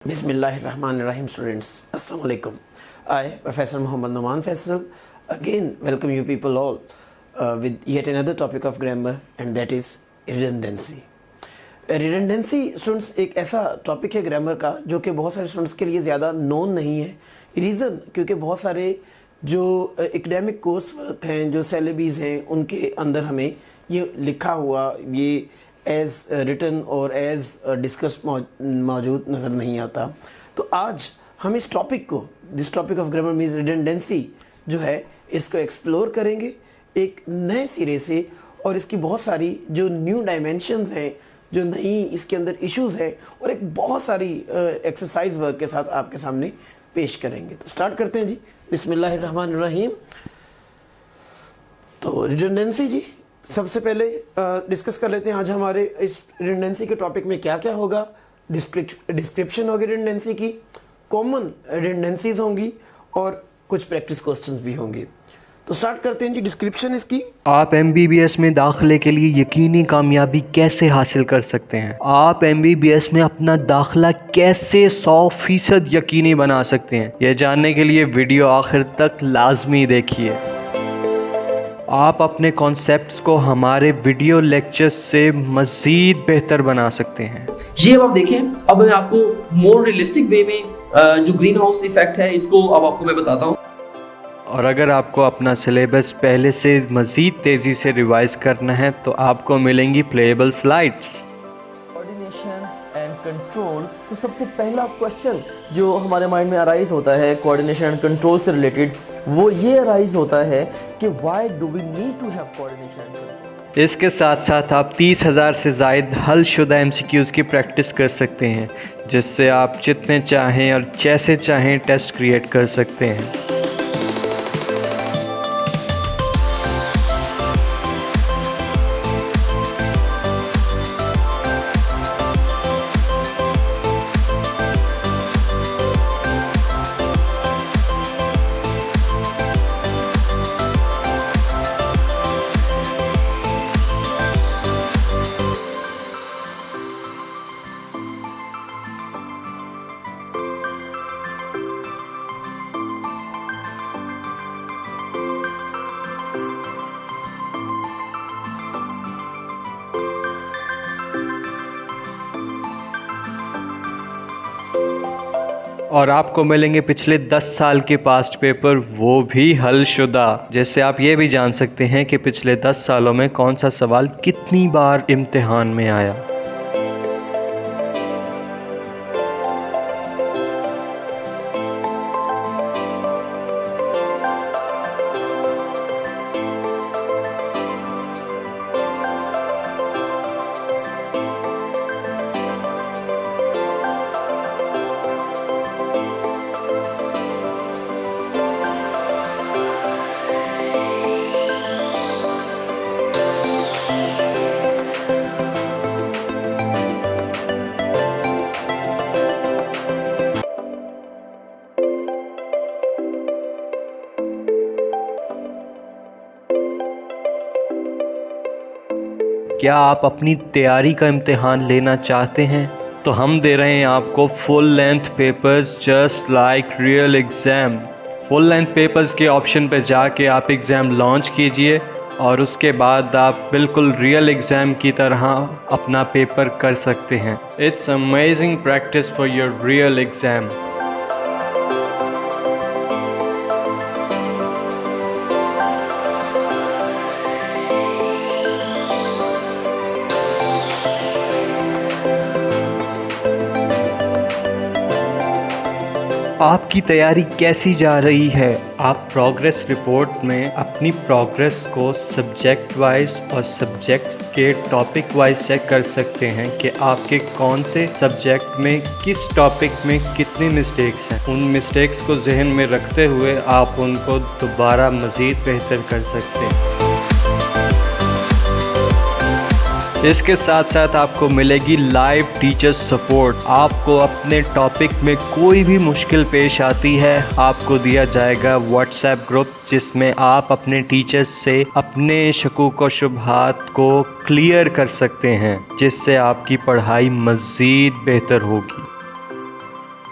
Bismillahirrahmanirrahim, students. Assalamu alaikum. I, Professor Muhammad Noman Faisal, again welcome you people all with yet another topic of grammar, and that is redundancy. Redundancy students एक ऐसा topic है grammar का जो कि बहुत सारे students के लिए ज़्यादा नोन नहीं है. रीज़न क्योंकि बहुत सारे जो एकेडमिक कोर्स वर्क हैं, जो सिलेबस हैं, उनके अंदर हमें ये लिखा हुआ ये एज़ रिटन और एज़ डिस्कस मौजूद नज़र नहीं आता. तो आज हम इस टॉपिक को, this topic of grammar means redundancy जो है, इसको एक्सप्लोर करेंगे एक नए सिरे से, और इसकी बहुत सारी जो न्यू डायमेंशंस हैं, जो नई इसके अंदर इश्यूज है, और एक बहुत सारी एक्सरसाइज वर्क के साथ आपके सामने पेश करेंगे. तो स्टार्ट करते हैं जी. बिस्मिल्लाहिर्रहमानिर्रहीम. तो रिडंडेंसी जी सबसे पहले डिस्कस कर लेते हैं. आज हमारे इस रिडंडेंसी के टॉपिक में क्या क्या होगा. डिस्क्रिप्शन होगी रिडंडेंसी की, कॉमन रिडंडेंसीज होंगी, और कुछ प्रैक्टिस क्वेश्चंस भी होंगे. तो स्टार्ट करते हैं जी. डिस्क्रिप्शन इसकी, आप MBBS में दाखिले के लिए यकीनी कामयाबी कैसे हासिल कर सकते हैं. आप MBBS में अपना दाखिला कैसे 100% यकीनी बना सकते हैं. यह जानने के लिए वीडियो आखिर तक लाजमी देखिए. आप अपने कॉन्सेप्ट्स को हमारे वीडियो लेक्चर्स से मज़ीद बेहतर बना सकते हैं. ये अब आप देखें, अब मैं आपको मोर रियलिस्टिक वे में जो ग्रीन हाउस इफेक्ट है इसको अब आपको मैं बताता हूँ. और अगर आपको अपना सिलेबस पहले से मज़ीद तेज़ी से रिवाइज करना है तो आपको मिलेंगी playable slides. Coordination and control. तो सबसे पहला क्वेश्चन जो हमारे माइंड में अराइज होता है कोऑर्डिनेशन एंड कंट्रोल से रिलेटेड, वो ये अराइज होता है कि why do we need to have coordination and control. इसके साथ साथ आप 30,000 से ज़ायद हलशुदा MCQs की प्रैक्टिस कर सकते हैं, जिससे आप जितने चाहें और जैसे चाहें टेस्ट क्रिएट कर सकते हैं. और आपको मिलेंगे पिछले 10 साल के पास्ट पेपर, वो भी हलशुदा, जिससे आप ये भी जान सकते हैं कि पिछले 10 सालों में कौन सा सवाल कितनी बार इम्तिहान में आया. क्या आप अपनी तैयारी का इम्तिहान लेना चाहते हैं? तो हम दे रहे हैं आपको full length papers just like real exam. Full length papers के ऑप्शन पे जाके आप एग्ज़ाम लॉन्च कीजिए, और उसके बाद आप बिल्कुल रियल एग्ज़ाम की तरह अपना पेपर कर सकते हैं. It's amazing practice for your real exam. आपकी तैयारी कैसी जा रही है? आप प्रोग्रेस रिपोर्ट में अपनी प्रोग्रेस को सब्जेक्ट वाइज और सब्जेक्ट के टॉपिक वाइज चेक कर सकते हैं कि आपके कौन से सब्जेक्ट में किस टॉपिक में कितनी मिस्टेक्स हैं. उन मिस्टेक्स को जहन में रखते हुए आप उनको दोबारा मज़ीद बेहतर कर सकते हैं. इसके साथ साथ आपको मिलेगी लाइव टीचर सपोर्ट. आपको अपने टॉपिक में कोई भी मुश्किल पेश आती है, आपको दिया जाएगा व्हाट्सएप ग्रुप, जिसमें आप अपने टीचर्स से अपने शकूक व शुबहात को क्लियर कर सकते हैं, जिससे आपकी पढ़ाई मज़ीद बेहतर होगी.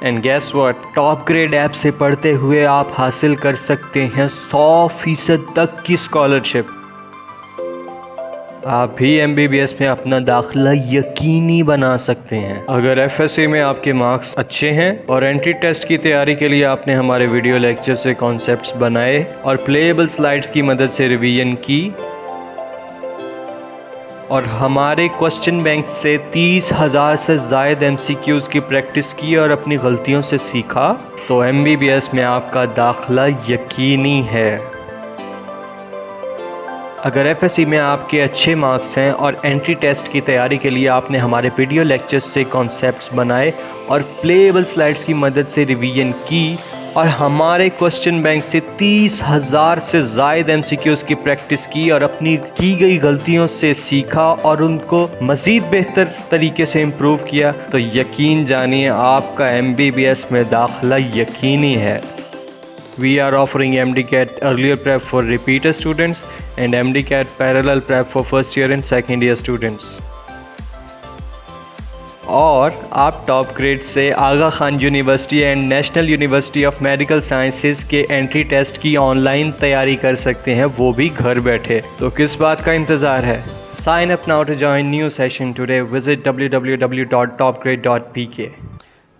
And guess what, Top Grade app से पढ़ते हुए आप हासिल कर सकते हैं 100% तक की स्कॉलरशिप। आप भी MBBS में अपना दाखिला यकीनी बना सकते हैं अगर FSC में आपके मार्क्स अच्छे हैं और एंट्री टेस्ट की तैयारी के लिए आपने हमारे वीडियो लेक्चर से कॉन्सेप्ट्स बनाए और प्लेएबल स्लाइड्स की मदद से रिवीजन की और हमारे क्वेश्चन बैंक से 30,000 से ज़ायद MCQs की प्रैक्टिस की और अपनी गलतियों से सीखा, तो MBBS में आपका दाखिला यकीनी है। अगर FSC में आपके अच्छे मार्क्स हैं और एंट्री टेस्ट की तैयारी के लिए आपने हमारे वीडियो लेक्चर्स से कॉन्सेप्ट्स बनाए और प्लेएबल स्लाइड्स की मदद से रिवीजन की और हमारे क्वेश्चन बैंक से 30,000 से ज़ायद MCQs की प्रैक्टिस की और अपनी की गई गलतियों से सीखा और उनको मज़ीद बेहतर तरीके से इम्प्रूव किया, तो यकीन जानिए आपका MBBS में दाखिला यकीनी है। We are offering MDCAT earlier prep for repeater students and MDCAT parallel prep for first year and second year students. और आप टॉप ग्रेड से Aga Khan University and National University of Medical Sciences के एंट्री टेस्ट की online तैयारी कर सकते हैं, वो भी घर बैठे। तो किस बात का इंतज़ार है? Sign up now to join new session today. Visit www.topgrade.pk.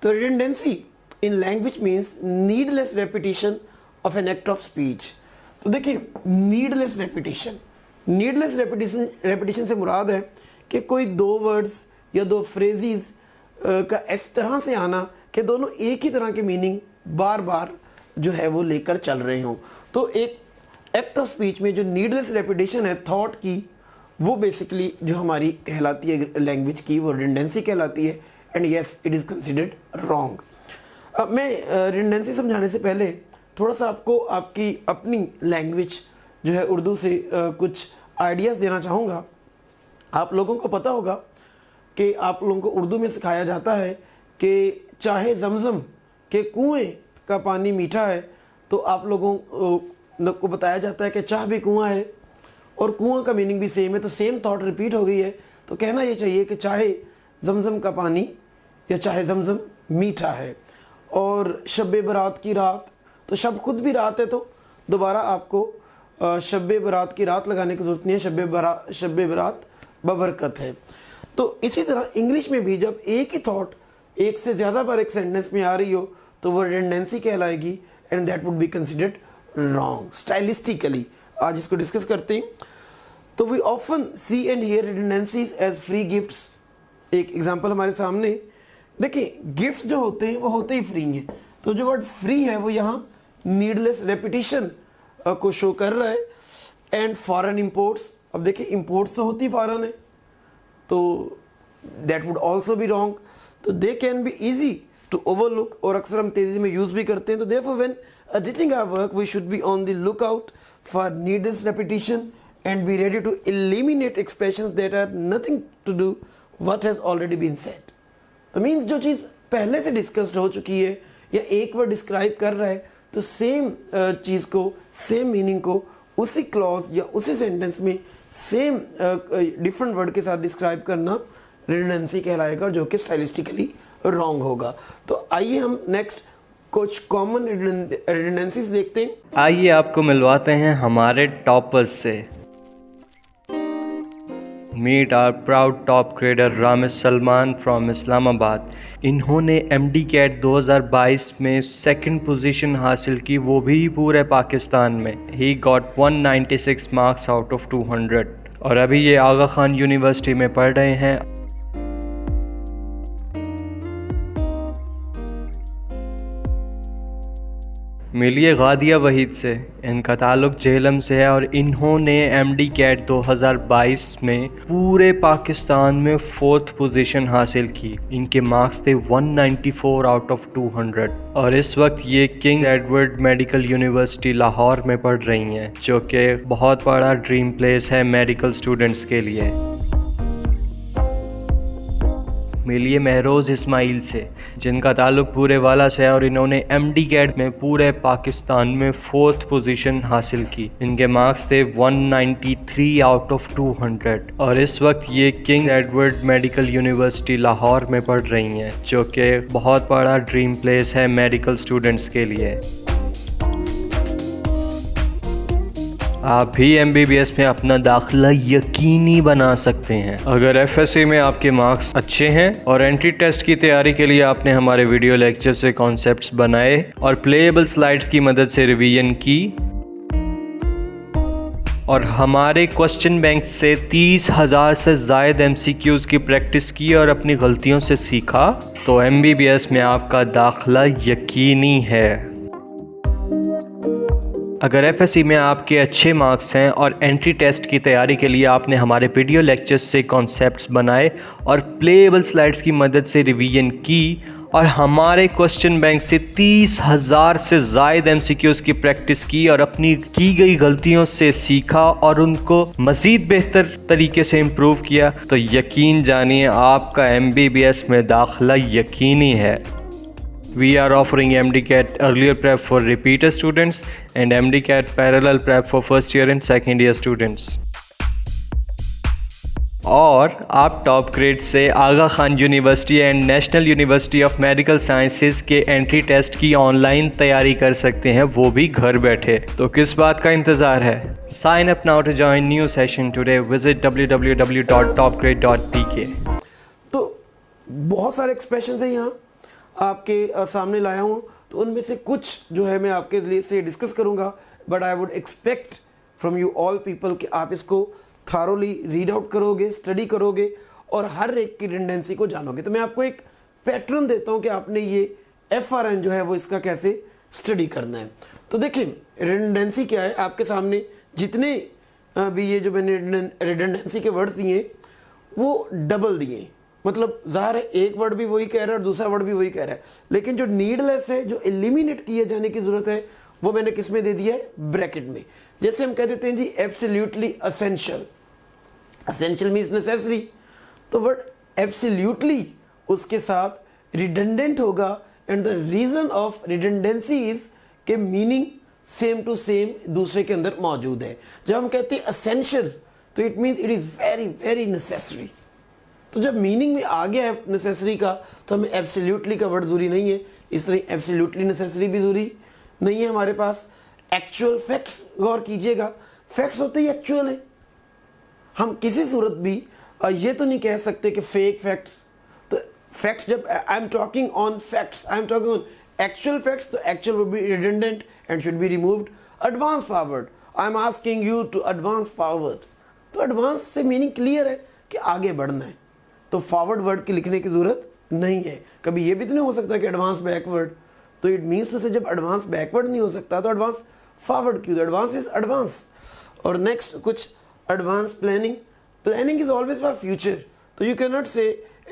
तो redundancy in language means needless repetition of an act of speech. तो देखिए needless repetition से मुराद है कि कोई दो वर्ड्स या दो फ्रेजेस का इस तरह से आना कि दोनों एक ही तरह के मीनिंग बार बार जो है वो लेकर चल रहे हों। तो एक एक्ट ऑफ स्पीच में जो नीडलेस रेपिटेशन है थॉट की, वो बेसिकली जो हमारी कहलाती है लैंग्वेज की, वो रिडंडेंसी कहलाती है and yes it is considered wrong. अब मैं रिडंडेंसी समझाने से पहले थोड़ा सा आपको आपकी अपनी लैंग्वेज जो है उर्दू से कुछ आइडियाज़ देना चाहूँगा। आप लोगों को पता होगा कि आप लोगों को उर्दू में सिखाया जाता है कि चाहे जमज़म के कुएं का पानी मीठा है, तो आप लोगों को बताया जाता है कि चाह भी कुआं है और कुआं का मीनिंग भी सेम है। तो सेम थॉट रिपीट हो गई है। तो कहना ये चाहिए कि चाहे जमज़म का पानी या चाहे जमज़म मीठा है। और शब बरात की रात, तो शब खुद भी रात है, तो दोबारा आपको शब बरात की रात लगाने की ज़रूरत नहीं है, शब बरात बबरकत है। तो इसी तरह इंग्लिश में भी जब एक ही थॉट एक से ज़्यादा बार एक सेंटेंस में आ रही हो तो वो रिडंडेंसी कहलाएगी and that would be considered wrong stylistically. आज इसको डिस्कस करते हैं। तो we often see and hear redundancies as free gifts. एक एग्जांपल हमारे सामने देखिए, गिफ्ट्स जो होते हैं वो होते ही फ्री हैं। तो जो वर्ड फ्री है वो यहाँ नीडलेस रेपिटेशन को शो कर रहा है। एंड फॉरेन इंपोर्ट्स, अब देखिए इंपोर्ट्स तो होती फॉरेन है, तो that would also be wrong. तो they can be easy to overlook, और अक्सर हम तेजी में यूज भी करते हैं। तो therefore when editing our work we should be on the look out for needless repetition and be ready to eliminate expressions that are nothing to do what has already been said. तो means जो चीज़ पहले से discussed हो चुकी है या एक बार डिस्क्राइब कर रहा है, तो सेम चीज़ को, सेम मीनिंग को उसी क्लॉज या उसी सेंटेंस में सेम डिफरेंट वर्ड के साथ डिस्क्राइब करना रिडंडेंसी कहलाएगा, जो कि स्टाइलिस्टिकली रॉन्ग होगा। तो आइए हम नेक्स्ट कुछ कॉमन रिडंडेंसीज देखते हैं। आइए आपको मिलवाते हैं हमारे टॉपर्स से। Meet our proud Top Grader Ramesh Salman from Islamabad. इन्होंने MDCAT 2022 में सेकंड पोजीशन हासिल की, वो भी पूरे पाकिस्तान में। He got 196 marks out of 200 और अभी ये आगा खान यूनिवर्सिटी में पढ़ रहे हैं। मिलिए गादिया वहीद से, इनका ताल्लुक झेलम से है और इन्होंने MDCAT 2022 में पूरे पाकिस्तान में 4th पोजीशन हासिल की। इनके मार्क्स थे 194 आउट ऑफ 200 और इस वक्त ये king Edward medical university Lahore में पढ़ रही हैं, जो कि बहुत बड़ा ड्रीम प्लेस है मेडिकल स्टूडेंट्स के लिए। मिलिए महरोज़ इस्माइल से, जिनका ताल्लुक़ पूरे वाला से है और इन्होंने MD कैट में पूरे पाकिस्तान में 4th पोजीशन हासिल की। इनके मार्क्स थे 193 आउट ऑफ 200 और इस वक्त ये king Edward medical university Lahore में पढ़ रही हैं, जो कि बहुत बड़ा ड्रीम प्लेस है मेडिकल स्टूडेंट्स के लिए। आप भी MBBS में अपना दाखिला यकीनी बना सकते हैं अगर FSC में आपके मार्क्स अच्छे हैं और एंट्री टेस्ट की तैयारी के लिए आपने हमारे वीडियो लेक्चर से कॉन्सेप्ट्स बनाए और प्लेएबल स्लाइड्स की मदद से रिवीजन की और हमारे क्वेश्चन बैंक से 30,000 से ज़ायद MCQs की प्रैक्टिस की और अपनी गलतियों से सीखा, तो MBBS में आपका दाखिला यकीनी है। अगर FSC में आपके अच्छे मार्क्स हैं और एंट्री टेस्ट की तैयारी के लिए आपने हमारे वीडियो लेक्चर्स से कॉन्सेप्ट्स बनाए और प्लेएबल स्लाइड्स की मदद से रिवीजन की और हमारे क्वेश्चन बैंक से 30,000 से ज़ायद MCQs की प्रैक्टिस की और अपनी की गई गलतियों से सीखा और उनको मज़ीद बेहतर तरीके से इम्प्रूव किया, तो यकीन जानिए आपका MBBS में दाखिला यकीनी है। We are offering MDCAT earlier prep for repeater students and MDCAT parallel prep for first year and second year students. और आप टॉप ग्रेड से Aga Khan University and National University of Medical Sciences के एंट्री टेस्ट की online तैयारी कर सकते हैं, वो भी घर बैठे। तो किस बात का इंतज़ार है? Sign up now to join new session today. Visit www.topgrade.pk। तो बहुत सारे एक्सप्रेशन हैं यहाँ आपके सामने लाया हूँ, तो उनमें से कुछ जो है मैं आपके लिए से डिस्कस करूँगा, but I would expect from you all people कि आप इसको थारोली रीड आउट करोगे, स्टडी करोगे और हर एक की रिडंडेंसी को जानोगे। तो मैं आपको एक पैटर्न देता हूँ कि आपने ये FRN जो है वो इसका कैसे स्टडी करना है। तो देखिए रिडंडेंसी क्या है, आपके सामने जितने भी ये जो मैंने रिडंडेंसी के वर्ड्स दिए वो डबल दिए, मतलब ज़ाहिर है एक वर्ड भी वही कह रहा है और दूसरा वर्ड भी वही कह रहा है, लेकिन जो नीडलेस है, जो एलिमिनेट किए जाने की ज़रूरत है, वो मैंने किस में दे दिया है? ब्रैकेट में। जैसे हम कह देते हैं जी absolutely essential, essential means necessary, तो वर्ड एब्सोल्युटली उसके साथ रिडंडेंट होगा and the reason of redundancy is के मीनिंग सेम टू सेम दूसरे के अंदर मौजूद है। जब हम कहते हैं असेंशियल तो it means it is very very necessary. तो जब मीनिंग में आ गया है नेसेसरी का, तो हमें एब्सोल्युटली का वर्ड जरूरी नहीं है, इस तरह एब्सोल्युटली नेसेसरी भी जरूरी नहीं है हमारे पास। एक्चुअल फैक्ट्स गौर कीजिएगा, फैक्ट्स होते ही एक्चुअल है। हम किसी सूरत भी ये तो नहीं कह सकते कि फेक फैक्ट्स। तो फैक्ट्स, जब I am talking on facts, I am talking on actual facts, तो actual would be redundant and should be removed. Advance forward, I am asking you to advance forward, तो advance से meaning clear है कि आगे बढ़ना है, तो forward word की लिखने की जरूरत नहीं है। कभी ये भी तो नहीं हो सकता कि एडवांस बैकवर्ड, तो इट मीन्स में से जब एडवांस बैकवर्ड नहीं हो सकता तो एडवांस फॉरवर्ड क्यों? Advance is advance. और नेक्स्ट कुछ advance planning, planning is always for future, तो you can not say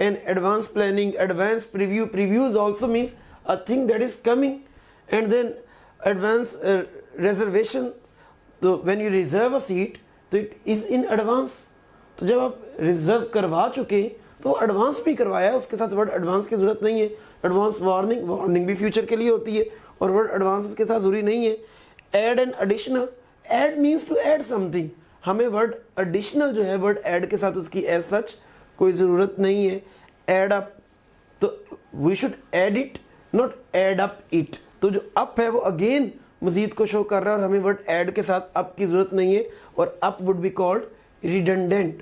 an advance planning, advance preview, preview is also means a thing that is coming. And then advance reservation, तो when you reserve a seat तो it is in advance. तो जब आप reserve करवा चुके तो advance भी करवाया है, उसके साथ वर्ड एडवांस की जरूरत नहीं है। एडवांस वार्निंग, वार्निंग भी फ्यूचर के लिए होती है और वर्ड एडवांस के साथ जरूरी नहीं है। Add and additional, add means to add something, हमें वर्ड एडिशनल जो है वर्ड ऐड के साथ उसकी एज सच कोई ज़रूरत नहीं है। ऐड अप, तो we should add it not add up it, तो जो अप है वो अगेन मजीद को शो कर रहा है और हमें वर्ड ऐड के साथ अप की ज़रूरत नहीं है और up would be called redundant.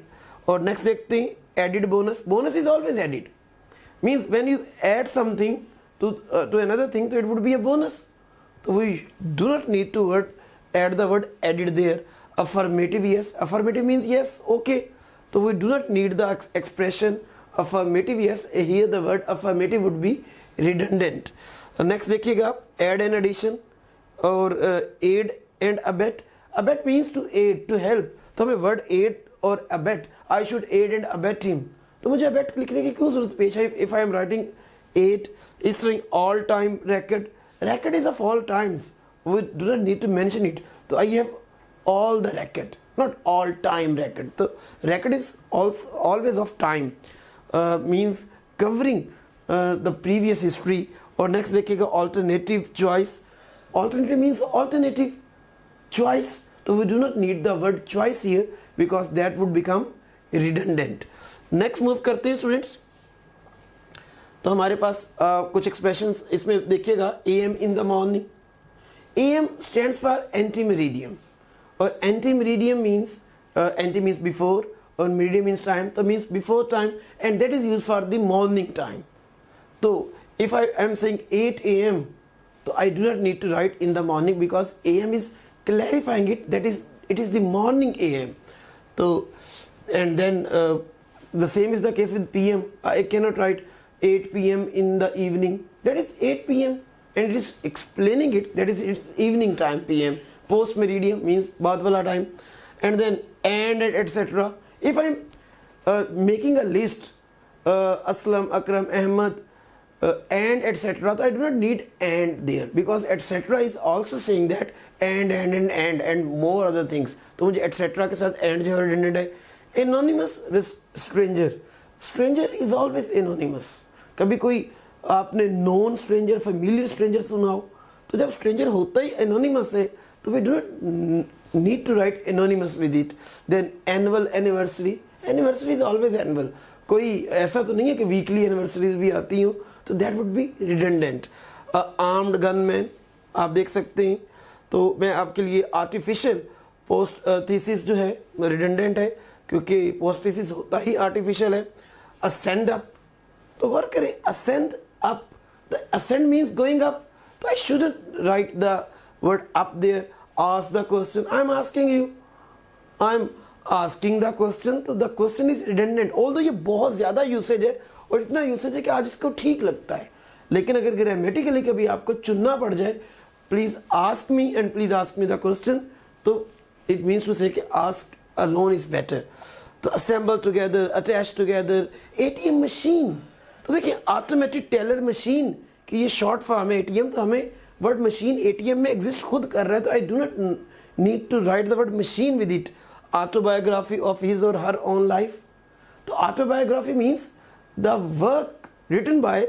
और नेक्स्ट देखते हैं added bonus, bonus is always added, means when you add something to another thing तो it would be a bonus, तो we do not need to word add the word added there. Affirmative, yes, affirmative means yes, okay, so we do not need the expression affirmative yes, here the word affirmative would be redundant. Next देखिएगा add and addition और aid and abet, abet means to aid, to help, तो हमें word aid और abet, I should aid and abet him, तो मुझे abet लिखने की क्यों जरूरत पेश है? if I am writing aid, इस तरह all time record, record is of all times, we do not need to mention it, so I have all the record, not all time record, so record is also always of time, means discovering the previous history. और next देखिएगा alternative choice, alternative means alternative choice, तो we do not need the word choice here because that would become redundant. Next move करते हैं students, तो हमारे पास कुछ expressions इसमें देखिएगा। AM in the morning, AM stands for anti meridiem, और anti meridiem means anti means before और meridiem means time, तो means before time and that is use for the morning time. तो if I am saying 8 AM, तो I do not need to write in the morning because AM is clarifying it, that is it is the morning AM. So and then the same is the case with PM. I cannot write 8 PM in the evening, that is 8 PM, and it is explaining it, that is it's evening time PM. Post meridian means baad wala time, and then and etc. If I'm making a list, Aslam, Akram, Ahmad, and etc., so I do not need and there because etc. is also saying that and more other things. तो मुझे etc. के साथ and जो redundant है. Anonymous stranger, stranger is always anonymous. कभी कोई आपने known stranger, familiar stranger सुना हो, तो जब stranger होता ही anonymous है, तो we do not need to write anonymous with it. Then annual, anniversary, anniversary is always annual. कोई ऐसा तो नहीं है कि weekly anniversaries भी आती हो, तो that would be redundant. Armed gunman आप देख सकते हैं, तो मैं आपके लिए आर्टिफिशियल पोस्ट थीसिस जो है रिडंडेंट है क्योंकि पोस्ट थीसिस होता ही आर्टिफिशियल है। असेंड अप, तो गौर करें ascend up, the ascend means going up, तो I shouldn't write the word up there. Ask the question, I am asking you, I am asking the question, तो the question is redundant. Although ये बहुत ज्यादा usage है और इतना usage है कि आज इसको ठीक लगता है, लेकिन अगर ग्रामेटिकली कभी आपको चुनना पड़ जाए, please ask me and please ask me the question, तो इट मीन्स टू से कि आस्क अलोन इज बेटर। तो assemble together, attach together, ATM machine, तो देखिए ऑटोमेटिक टेलर मशीन की ये शॉर्ट फॉर्म है ATM, तो हमें वर्ड मशीन ATM में एग्जिस्ट खुद कर रहा है, तो I do not need to write the word machine with it. Autobiography of his or her own life, तो autobiography means the work written by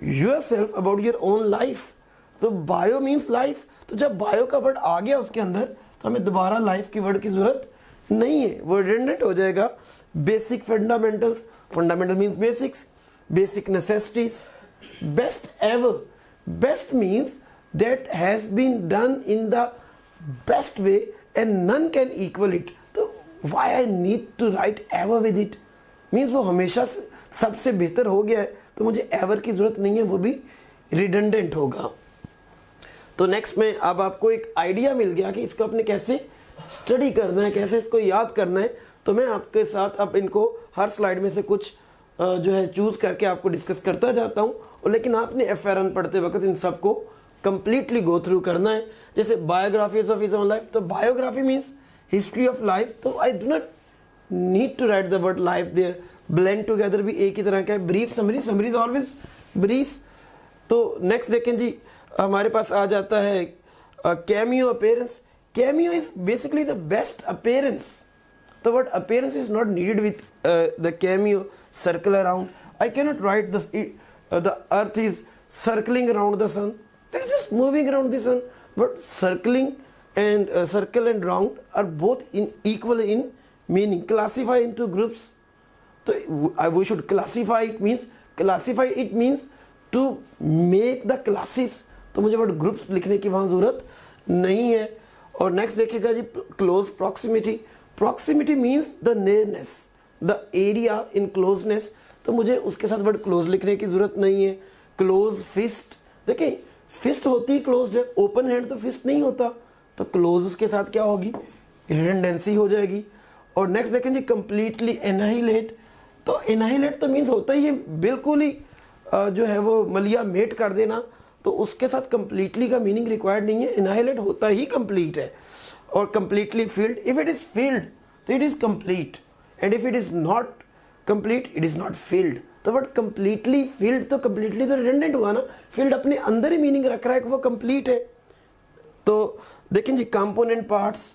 yourself about your own life, तो bio means life, तो जब bio का word आ गया उसके अंदर तो हमें दोबारा लाइफ की वर्ड की जरूरत नहीं है, वो रिडंडेंट हो जाएगा। Basic fundamentals, fundamental means basics, basic necessities. Best ever, best means that has been done in the best way and none can equal it, तो why I need to write ever with it, means वो हमेशा सबसे बेहतर हो गया है, तो मुझे एवर की जरूरत नहीं है, वो भी रिडंडेंट होगा। तो नेक्स्ट में अब आपको एक आइडिया मिल गया कि इसको अपने कैसे स्टडी करना है, कैसे इसको याद करना है, तो मैं आपके साथ अब इनको हर स्लाइड में से कुछ जो है चूज करके आपको डिस्कस करता जाता हूँ, और लेकिन आपने FRN पढ़ते वक्त इन सबको कंप्लीटली गो थ्रू करना है। जैसे biographies of his own life, तो biography means history of life, तो I do not need to write the word life there. Blend together भी एक ही तरह का है। Brief summary, summary is always brief. तो नेक्स्ट देखें जी, हमारे पास आ जाता है cameo appearance. Cameo is basically the best appearance, the word appearance is not needed with the cameo circle around. I cannot write this, the earth is circling around the sun, that is just moving around the sun, but circling and circle and round are both in equal in meaning. Classify into groups, so we should classify it means to make the classes, तो मुझे word groups लिखने की वहाँ ज़रूरत नहीं है। और next देखिएगा जी, close proximity. Proximity means the nearness, the area in closeness, तो मुझे उसके साथ वर्ड क्लोज लिखने की ज़रूरत नहीं है। क्लोज फिस्ट, देखिए फिस्ट होती ही क्लोज है, ओपन हैंड तो फिस्ट नहीं होता, तो क्लोज उसके साथ क्या होगी, रिडंडेंसी हो जाएगी। और नेक्स्ट देखें जी, कंप्लीटली एनाहिलेट, तो एनाहिलेट तो मीन्स होता ही है बिल्कुल ही जो है वो मलिया मेट कर देना, तो उसके साथ कंप्लीटली का मीनिंग रिक्वायर्ड नहीं है, एनाहिलेट होता ही कंप्लीट है। और completely filled, if it is filled तो it is complete, and if it is not complete it is not filled. तो बट कंप्लीटली फील्ड, तो कंप्लीटली तो रिडंडेंट हुआ ना, फील्ड अपने अंदर ही मीनिंग रख रहा है कि वो कंप्लीट है। तो देखें जी, कंपोनेंट पार्ट्स,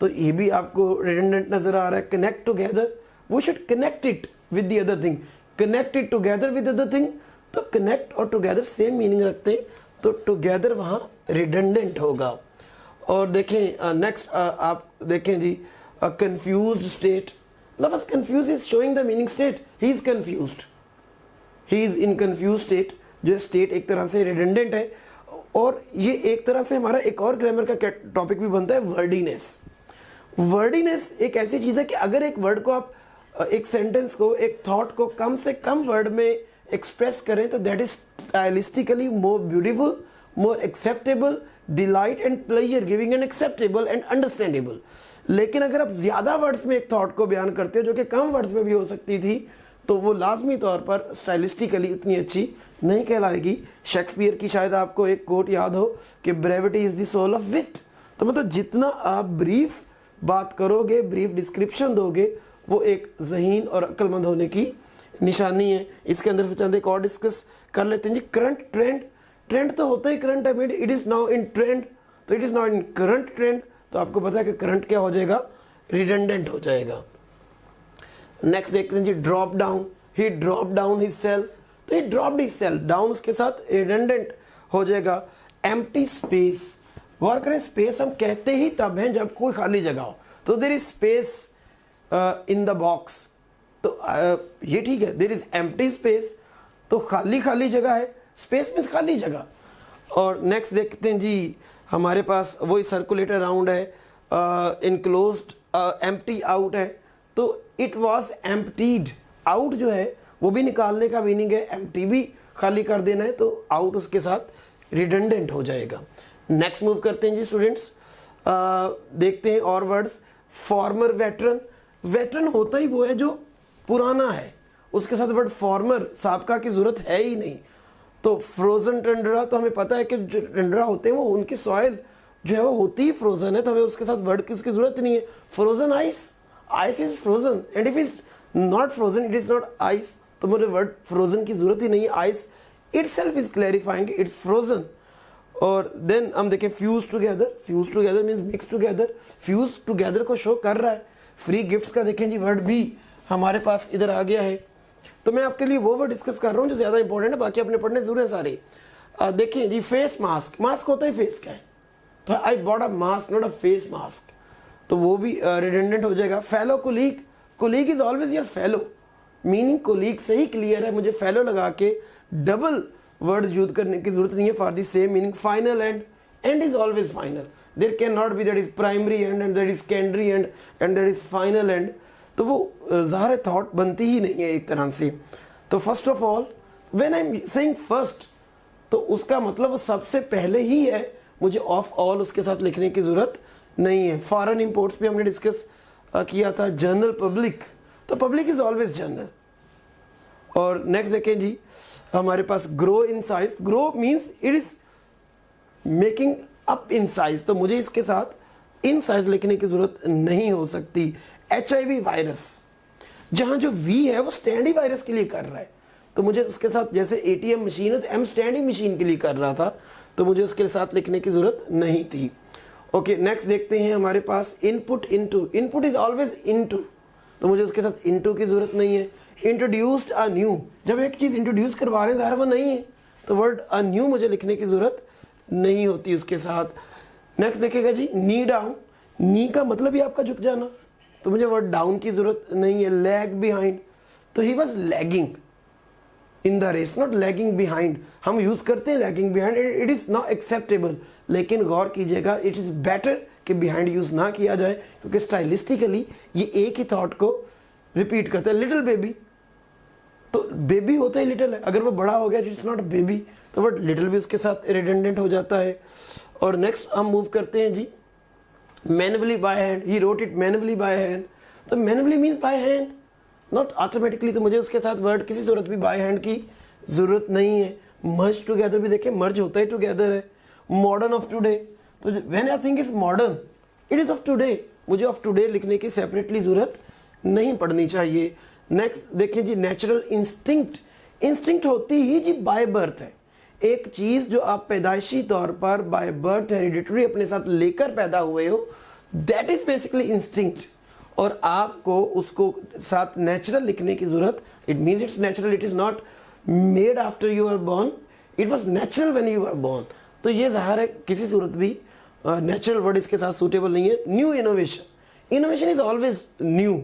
तो ये भी आपको रिडंडेंट नजर आ रहा है। Connect together, we should connect it with the other thing. Connect it together with other thing, तो कनेक्ट और टुगेदर सेम मीनिंग रखते हैं, तो टुगेदर वहां रिडंडेंट होगा। और देखें नेक्स्ट आप देखें जी, कंफ्यूज्ड स्टेट, लफ्ज़ confuse is showing the meaning state, he is confused, he is in confuse state, जो स्टेट एक तरह से रिडंडेंट है। और ये एक तरह से हमारा एक और ग्रामर का टॉपिक भी बनता है, वर्डीनेस। वर्डीनेस एक ऐसी चीज है कि अगर एक वर्ड को आप एक सेंटेंस को, एक थॉट को कम से कम वर्ड में एक्सप्रेस करें तो that is stylistically more beautiful, more acceptable, delight and pleasure giving and acceptable and understandable. लेकिन अगर आप ज्यादा वर्ड्स में एक थॉट को बयान करते हो जो कि कम वर्ड्स में भी हो सकती थी, तो वो लाजमी तौर पर स्टाइलिस्टिकली इतनी अच्छी नहीं कहलाएगी। शेक्सपियर की शायद आपको एक कोट याद हो कि brevity is the soul of wit. तो मतलब जितना आप ब्रीफ बात करोगे, ब्रीफ डिस्क्रिप्शन दोगे, वो एक ज़हीन और अक्लमंद होने की निशानी है। इसके अंदर से चंद एक और डिस्कस कर लेते हैं जी। करंट ट्रेंड, ट्रेंड तो होता ही करंट है, it is now in trend, तो it is now in current trend, तो आपको पता है कि करंट क्या हो जाएगा, रिडंडेंट हो जाएगा। नेक्स्ट देखते हैं जी, drop down, he drop down his cell, तो he dropped his cell, down उसके साथ रिडंडेंट हो जाएगा। एम्प्टी स्पेस, गौर करें स्पेस हम कहते ही तब हैं जब कोई खाली जगह हो, तो there is space in the box, तो ये ठीक है, देयर इज एम्प्टी स्पेस, तो खाली खाली जगह है, स्पेस मीन्स खाली जगह। और नेक्स्ट देखते हैं जी, हमारे पास वही सर्कुलेटर राउंड है, इनक्लोज्ड, एम्प्टी आउट है, तो इट वॉज एम्प्टीड, आउट जो है वो भी निकालने का मीनिंग है, एम्प्टी भी खाली कर देना है, तो आउट उसके साथ रिडंडेंट हो जाएगा। नेक्स्ट मूव करते हैं जी स्टूडेंट्स, देखते हैं और वर्ड्स। फॉर्मर, वेटरन, वेटरन होता ही वो है जो पुराना है, उसके साथ वर्ड फॉर्मर, साबका की जरूरत है ही नहीं। तो फ्रोजन टंड्रा, तो हमें पता है कि जो टंड्रा होते हैं वो उनकी सॉइल जो है वो होती ही फ्रोजन है, तो हमें उसके साथ वर्ड की उसकी जरूरत नहीं है। Frozen ice, ice is frozen and if is not frozen it is not ice, तो मुझे वर्ड फ्रोजन की जरूरत ही नहीं है, ice itself is clarifying it's frozen. और देन हम देखें fuse together, fuse together means mix together, fuse together को शो कर रहा है। फ्री गिफ्ट्स का देखें जी, वर्ड भी हमारे पास इधर आ गया है, तो मैं आपके लिए वो वर्ड डिस्कस कर रहा हूँ जो ज्यादा इंपॉर्टेंट है, बाकी अपने पढ़ने जरूर है सारे। देखें जी, फेस मास्क, मास्क होता है फेस का है, तो I bought a mask not a face mask, तो वो भी रिडंडेंट हो जाएगा। Fellow colleague, colleague is always your fellow, meaning colleague से ही क्लियर है, मुझे फेलो लगा के डबल वर्ड यूज करने की जरूरत नहीं है for the same meaning. Final end, end is always final, there can not be that is primary end and that is secondary end and that is final end, तो वो ज़ाहिर thought बनती ही नहीं है एक तरह से। तो first of all when I am saying first, तो उसका मतलब वो सबसे पहले ही है, मुझे ऑफ ऑल उसके साथ लिखने की जरूरत नहीं है। फॉरेन इंपोर्ट्स भी हमने डिस्कस किया था। जनरल पब्लिक, तो पब्लिक इज ऑलवेज जनरल। और नेक्स्ट देखें जी, हमारे पास grow in size, grow means it is making up in size, तो मुझे इसके साथ इन साइज लिखने की जरूरत नहीं हो सकती। HIV वायरस, जहां जो V है वो स्टैंडी वायरस के लिए कर रहा है, तो मुझे उसके साथ, जैसे ATM मशीन है तो M स्टैंडिंग मशीन के लिए कर रहा था, तो मुझे उसके साथ लिखने की जरूरत नहीं थी। ओके, नेक्स्ट देखते हैं हमारे पास input into, input is always into, तो मुझे उसके साथ इनटू की जरूरत नहीं है। इंट्रोड्यूस्ड अ न्यू, जब एक चीज इंट्रोड्यूस करवा रहे हैं ज़ाहिर वो नहीं है, तो वर्ड अ न्यू मुझे लिखने की जरूरत नहीं होती उसके साथ। नेक्स्ट देखेगा जी, नी डाउन, नी का मतलब ही आपका झुक जाना, तो मुझे वर्ड डाउन की जरूरत नहीं है। लैग बिहाइंड, तो he was lagging in the race, not lagging behind, हम यूज करते हैं lagging behind, it is not acceptable, लेकिन गौर कीजिएगा इट इज बेटर कि बिहाइंड यूज ना किया जाए, क्योंकि स्टाइलिस्टिकली ये एक ही थॉट को रिपीट करता है। लिटिल बेबी, तो बेबी होता ही लिटिल है, अगर वो बड़ा हो गया इट्स नॉट बेबी, तो वर्ड लिटिल भी उसके साथ रिडंडेंट हो जाता है। और नेक्स्ट हम मूव करते हैं जी, manually by hand, he wrote it manually by hand, तो manually means by hand, not automatically, तो मुझे उसके साथ वर्ड किसी सूरत भी बाय हैंड की जरूरत नहीं है। मर्ज टुगेदर भी देखें, मर्ज होता ही टुगेदर है। मॉडर्न ऑफ टुडे, तो when I think is modern it is of today, मुझे ऑफ टुडे लिखने की सेपरेटली जरूरत नहीं पड़नी चाहिए। नेक्स्ट देखिए जी, नेचुरल इंस्टिंक्ट, इंस्टिंक्ट होती ही जी बाय बर्थ है, एक चीज जो आप पैदाइशी तौर पर बाय बर्थ हेरिडिटरी अपने साथ लेकर पैदा हुए हो, दैट इज बेसिकली इंस्टिंक्ट। और आपको उसको साथ नेचुरल लिखने की जरूरत, it means it's natural, it is not made after you are born, it was natural when you are born. तो ये ज़ाहिर है किसी सूरत भी नेचुरल वर्ड इसके साथ सूटेबल नहीं है। New innovation, innovation is always new.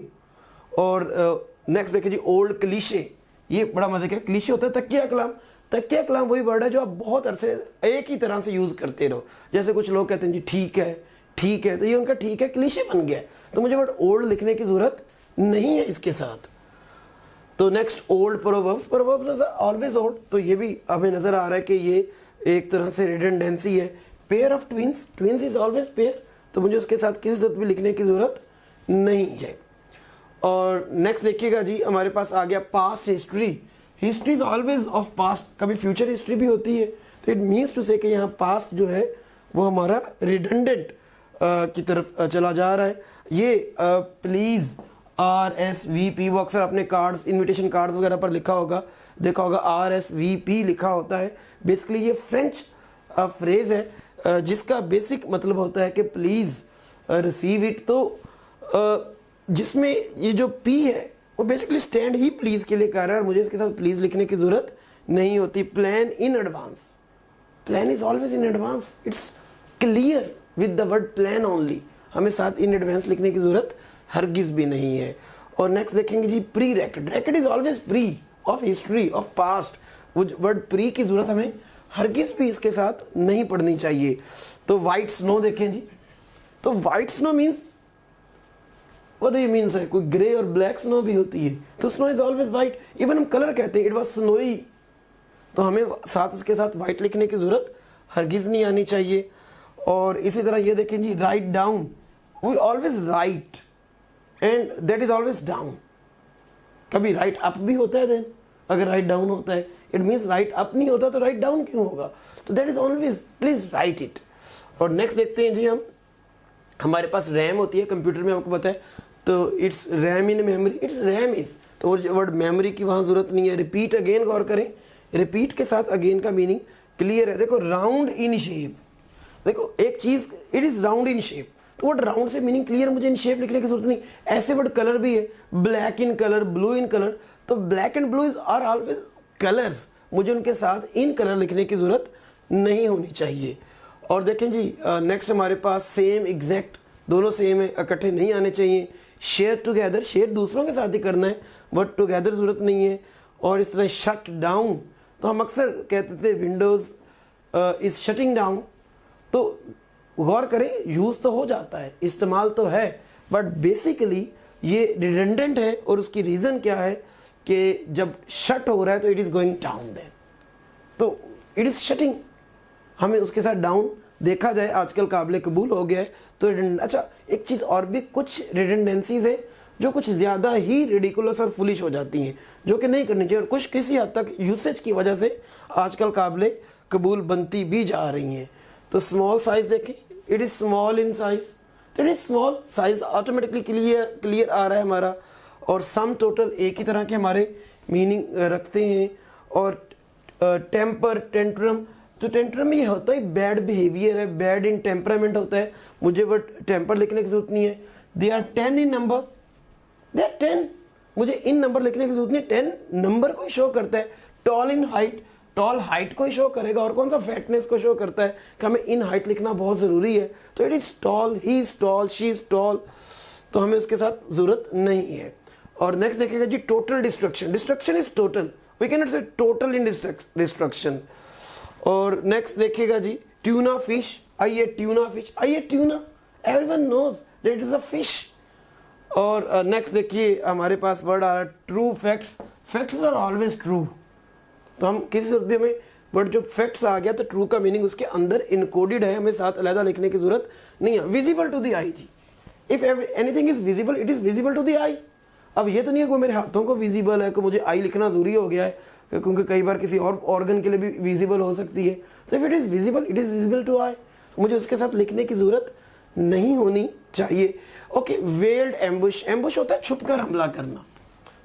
और नेक्स्ट देखिए जी, ओल्ड क्लीशे, ये बड़ा मजे का क्लीशे होता है तकिया कलाम। तकिया कलाम वही वर्ड है जो आप बहुत अरसे एक ही तरह से यूज करते रहो। जैसे कुछ लोग कहते हैं जी ठीक है, ठीक है, तो ये उनका ठीक है क्लीशे बन गया है, तो मुझे वर्ड ओल्ड लिखने की जरूरत नहीं है इसके साथ। तो next old proverbs, proverbs always old, तो ये भी हमें नजर आ रहा है कि ये एक तरह से रिडंडेंसी है। Pair of twins, twins is always pair, तो मुझे उसके साथ किसी जरूरत भी लिखने की जरूरत नहीं है। और नेक्स्ट देखिएगा जी, हमारे पास आ गया past history. History is always of past, कभी फ्यूचर हिस्ट्री भी होती है, तो इट मीन्स टू से कि यहाँ पास्ट जो है वो हमारा रिडंडेंट की तरफ चला जा रहा है। ये प्लीज RSVP, वो अक्सर अपने कार्ड्स, इनविटेशन कार्ड्स वगैरह पर लिखा होगा, देखा होगा RSVP लिखा होता है। बेसिकली ये फ्रेंच फ्रेज है जिसका बेसिक मतलब होता है कि प्लीज रिसीव इट। तो जिसमें ये जो P है वो बेसिकली स्टैंड ही प्लीज के लिए कर रहा है, और मुझे इसके साथ प्लीज लिखने की जरूरत नहीं होती। Plan in advance, plan is always in advance, it's clear with the word plan only, हमें साथ इन एडवांस लिखने की जरूरत हरगिज भी नहीं है। और नेक्स्ट देखेंगे जी, pre racket, racket is always pre of history of past, वो वर्ड प्री की जरूरत हमें हरगिज भी इसके साथ नहीं पढ़नी चाहिए। तो व्हाइट स्नो देखें जी, तो white snow means what do you mean sir, कोई ग्रे और ब्लैक स्नो भी होती है, तो snow is always white. Even हम कलर कहते हैं इट वाज स्नोई, तो हमें साथ उसके साथ व्हाइट लिखने की जरूरत हरगिज नहीं आनी चाहिए। और इसी तरह ये देखें जी, write down, we always write and that is always down. कभी राइट अप भी होता है, देन अगर राइट डाउन होता है इट मीन्स राइट अप नहीं होता तो राइट डाउन क्यों होगा, तो that is always please right it. और नेक्स्ट देखते हैं जी, हम हमारे पास रैम होती है कंप्यूटर में, आपको पता है, तो it's RAM in memory, it's RAM is, तो वर्ड मेमोरी की वहां जरूरत नहीं है। रिपीट अगेन, गौर करें, रिपीट के साथ अगेन का मीनिंग क्लियर है। देखो राउंड इन शेप, देखो एक चीज it is round in shape, तो वर्ड राउंड से मीनिंग क्लियर, मुझे इन शेप लिखने की जरूरत नहीं। ऐसे वर्ड कलर भी है, black in colour, blue in colour, तो black and blue is are always colours, मुझे उनके साथ इन कलर लिखने की जरूरत नहीं होनी चाहिए। और देखें जी, नेक्स्ट हमारे पास सेम, एग्जैक्ट, दोनों सेम है, इकट्ठे नहीं आने चाहिए। शेयर टुगेदर, शेयर दूसरों के साथ ही करना है, बट टुगेदर जरूरत नहीं है। और इस तरह शट डाउन, तो हम अक्सर कहते थे विंडोज इज शटिंग डाउन, तो गौर करें यूज तो हो जाता है, इस्तेमाल तो है, बट बेसिकली ये रिडंडेंट है। और उसकी रीजन क्या है कि जब शट हो रहा है तो it is going down, then तो इट इज शटिंग, हमें उसके साथ डाउन देखा जाए आजकल काबिल कबूल हो गया है। तो अच्छा, एक चीज और भी, कुछ रिडंडेंसीज है जो कुछ ज्यादा ही रिडिकुलस और फुलिश हो जाती हैं, जो कि नहीं करनी चाहिए, और कुछ किसी हद तक यूसेज की वजह से आजकल काबिल कबूल बनती भी जा रही हैं। तो स्मॉल साइज देखें, it is small in size, तो it is small size, automatically clear आ रहा है हमारा। और सम टोटल एक ही तरह के हमारे मीनिंग रखते हैं। और टेम्पर, टेंट्रम, तो टेंट्रम ये होता है बैड बिहेवियर है, बैड इन टेम्परामेंट होता है, मुझे वो टेम्पर लिखने की जरूरत नहीं है। They are 10 in number, they are 10, मुझे इन नंबर लिखने की जरूरत नहीं है, 10 नंबर को शो करता है। Tall in height, tall height को ही शो करेगा, और कौन सा फैटनेस को शो करता है कि हमें इन हाइट लिखना बहुत जरूरी है, तो it is tall, he is tall, she is tall, तो हमें उसके साथ जरूरत नहीं है। और नेक्स्ट देखिएगा जी, total destruction, destruction is total, we can not say total in destruction. और नेक्स्ट देखिएगा जी, ट्यूना फिश, आइए ट्यूना फिश, आइए tuna, everyone knows that is a fish. और नेक्स्ट देखिए हमारे पास वर्ड आ रहा है true facts, facts are always true, तो हम किसी से भी हमें वर्ड जो फैक्ट्स आ गया तो ट्रू का मीनिंग उसके अंदर इनकोडेड है, हमें साथ अलग लिखने की जरूरत नहीं है। विजिबल टू द आई जी, if anything is visible it is visible to the eye. अब ये तो नहीं है कि मेरे हाथों को विजिबल है कि मुझे आई लिखना जरूरी हो गया है, क्योंकि कई बार किसी और ऑर्गन के लिए भी विजिबल हो सकती है, तो if it is visible it is visible to eye, मुझे उसके साथ लिखने की जरूरत नहीं होनी चाहिए। ओके, वेल्ड एम्बुश, एम्बुश होता है छुपकर हमला करना,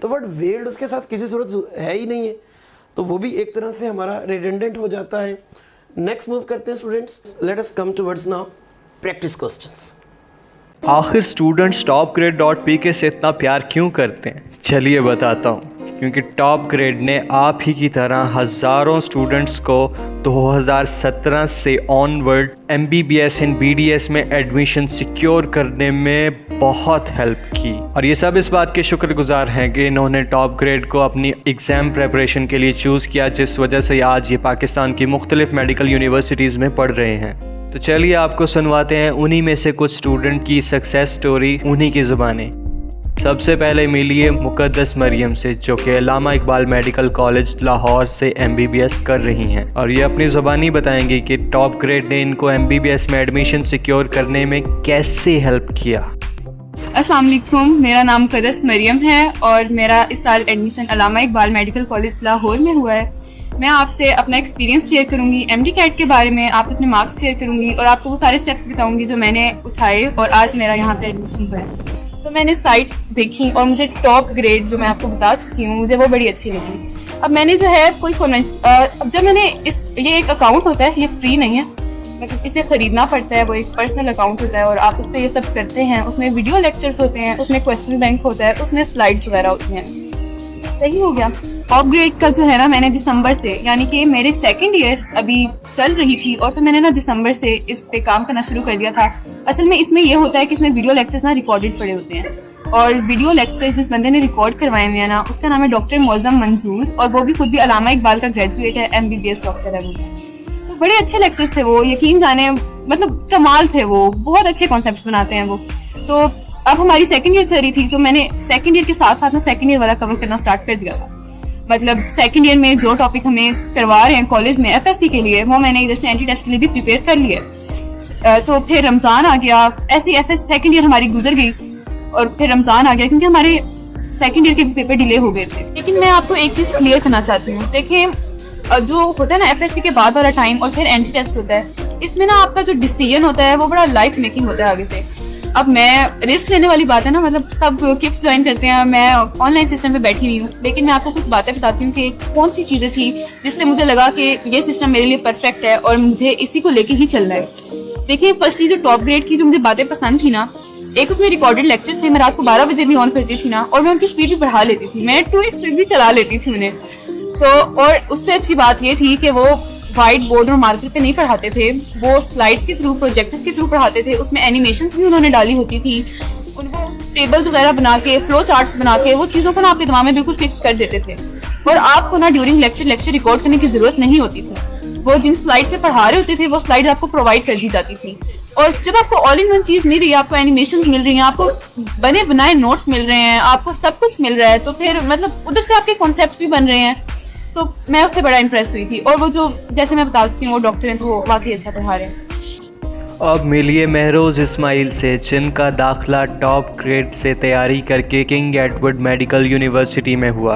तो वर्ड वेल्ड उसके साथ किसी सूरत है ही नहीं है, तो वो भी एक तरह से हमारा रिडंडेंट हो जाता है। नेक्स्ट मूव करते हैं स्टूडेंट्स, लेट अस कम टुवर्ड्स नाउ प्रैक्टिस क्वेश्चंस। आखिर स्टूडेंट्स topgrade.pk से इतना प्यार क्यों करते हैं? चलिए बताता हूँ। क्योंकि टॉप ग्रेड ने आप ही की तरह हज़ारों स्टूडेंट्स को 2017 से ऑनवर्ड MBBS इन BDS में एडमिशन सिक्योर करने में बहुत हेल्प की, और ये सब इस बात के शुक्रगुजार हैं कि इन्होंने टॉप ग्रेड को अपनी एग्ज़ाम प्रेपरेशन के लिए चूज़ किया, जिस वजह से आज ये पाकिस्तान की मुख्तलिफ मेडिकल यूनिवर्सिटीज़ में पढ़ रहे हैं। तो चलिए आपको सुनवाते हैं उन्हीं में से कुछ स्टूडेंट की सक्सेस स्टोरी उन्हीं की ज़ुबानी। सबसे पहले मिलिए मुकद्दस मरियम से, जो कि अल्लामा इकबाल मेडिकल कॉलेज लाहौर से MBBS कर रही हैं, और ये अपनी ज़ुबानी बताएंगी कि टॉप ग्रेड ने इनको MBBS में एडमिशन सिक्योर करने में कैसे हेल्प किया। अस्सलाम वालेकुम, मेरा नाम मुकद्दस मरियम है और मेरा इस साल एडमिशन अल्लामा इकबाल मेडिकल कॉलेज लाहौर में हुआ है। मैं आपसे अपना एक्सपीरियंस शेयर करूंगी, MD कैट के बारे में, आप अपने मार्क्स शेयर करूंगी और आपको वो सारे स्टेप्स बताऊंगी जो मैंने उठाए और आज मेरा यहाँ पे एडमिशन हुआ है। तो मैंने साइट्स देखी और मुझे टॉप ग्रेड जो मैं आपको बता चुकी हूँ, मुझे वो बड़ी अच्छी लगी। अब मैंने जो है कोई अब जब मैंने ये एक अकाउंट होता है, ये फ्री नहीं है, मतलब इसे खरीदना पड़ता है। वो एक पर्सनल अकाउंट होता है और आप उस पर ये सब करते हैं। उसमें वीडियो लेक्चर्स होते हैं, उसमें क्वेश्चन बैंक होता है, उसमें स्लाइड्स वगैरह होती हैं। सही हो गया। टॉप ग्रेड का जो है ना, मैंने दिसंबर से, यानी कि मेरे सेकंड ईयर अभी चल रही थी और फिर मैंने ना दिसंबर से इस पे काम करना शुरू कर दिया था। असल में इसमें ये होता है कि इसमें वीडियो लेक्चर्स ना रिकॉर्डेड पड़े होते हैं और वीडियो लेक्चर्स जिस बंदे ने रिकॉर्ड करवाए हुए हैं ना, उसका नाम है डॉक्टर मौज़म मंजूर और वो भी खुद भी अल्लामा इकबाल का ग्रेजुएट है, MBBS डॉक्टर है वो। तो बड़े अच्छे लेक्चर्स थे वो, यकीन जाने मतलब कमाल थे वो, बहुत अच्छे कॉन्सेप्ट बनाते हैं वो। तो अब हमारी सेकंड ईयर चल रही थी, तो मैंने सेकंड ईयर के साथ साथ ना सेकंड ईयर वाला कवर करना स्टार्ट कर दिया था। मतलब सेकंड ईयर में जो टॉपिक हमें करवा रहे हैं कॉलेज में FSC के लिए, वो मैंने जैसे एंटी टेस्ट के लिए भी प्रिपेयर कर लिया। तो फिर रमज़ान आ गया, ऐसी सेकंड ईयर हमारी गुजर गई और फिर रमज़ान आ गया क्योंकि हमारे सेकंड ईयर के पेपर डिले हो गए थे। लेकिन मैं आपको एक चीज़ क्लियर करना चाहती हूँ। देखिए, जो होता है ना FSC के बाद वाला टाइम और फिर एंटी टेस्ट होता है, इसमें ना आपका जो डिसीजन होता है वो बड़ा लाइफ मेकिंग होता है आगे से। अब मैं रिस्क लेने वाली बात है ना, मतलब सब किप्स ज्वाइन करते हैं, मैं ऑनलाइन सिस्टम पे बैठी हुई हूँ, लेकिन मैं आपको कुछ बातें बताती हूँ कि कौन सी चीज़ें थी जिससे मुझे लगा कि ये सिस्टम मेरे लिए परफेक्ट है और मुझे इसी को लेके ही चलना है। देखिए, फर्स्टली जो टॉप ग्रेड की जो मुझे बातें पसंद थी ना, एक उसमें रिकॉर्डेड लेक्चर्स थे, मैं रात को 12 बजे भी ऑन करती थी ना और मैं उनकी स्पीड भी बढ़ा लेती थी, मैं 2x स्पीड भी चला लेती थी उन्हें। तो और उससे अच्छी बात ये थी कि वो वाइट बोर्ड और मार्कर पे नहीं पढ़ाते थे, वो स्लाइड्स के थ्रू, प्रोजेक्टर्स के थ्रू पढ़ाते थे। उसमें एनिमेशंस भी उन्होंने डाली होती थी, उनको टेबल्स वगैरह बना के, फ्लो चार्ट्स बना के वो चीज़ों को ना आपके दिमाग में बिल्कुल फिक्स कर देते थे और आपको ना ड्यूरिंग लेक्चर रिकॉर्ड करने की जरूरत नहीं होती थी। वो जिन स्लाइड से पढ़ा रहे होते थे वो स्लाइड आपको प्रोवाइड कर दी जाती थी। और जब आपको ऑल इन वन चीज़ मिल रही है, आपको एनिमेशन मिल रही है, आपको बने बनाए नोट्स मिल रहे हैं, आपको सब कुछ मिल रहा है, तो फिर मतलब उधर से आपके कॉन्सेप्ट भी बन रहे हैं। तो मैं उससे बड़ा इंप्रेस हुई थी। और वो जो जैसे मैं बता चुकी हूँ वो डॉक्टर हैं, तो वो वाकई अच्छा पढ़ा रहे हैं। अब मिलिए महरोज इस्माइल से, जिनका दाखिला टॉप ग्रेड से तैयारी करके किंग एडवर्ड मेडिकल यूनिवर्सिटी में हुआ।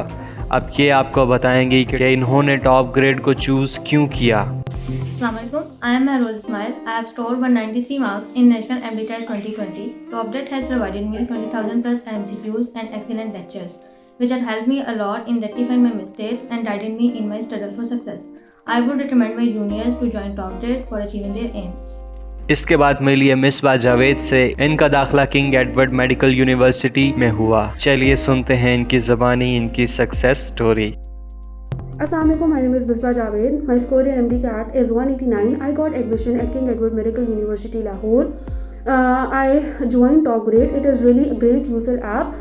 अब ये आपको बताएंगी कि इन्होंने टॉप ग्रेड को चूज़ क्यों किया। Assalamualaikum, I am Mahroz Ismail. I have scored 193 marks in National MDTET 2020. TopGrade has provided me 20,000 plus MCQs and excellent lectures, which had helped me a lot in rectifying my mistakes and guided me in my struggle for success. I would recommend my juniors to join TopGrade for achieving their aims. इसके बाद मिलिए मिसबा जावेद से, इनका दाखिला king Edward medical university में हुआ। चलिए सुनते हैं इनकी ज़बानी, इनकी success story. Assalamualaikum, my name is Misbah Javed. My score in MD CAT is 189. I got admission at King Edward Medical University, Lahore. I joined Top Grade. It is really a great useful app.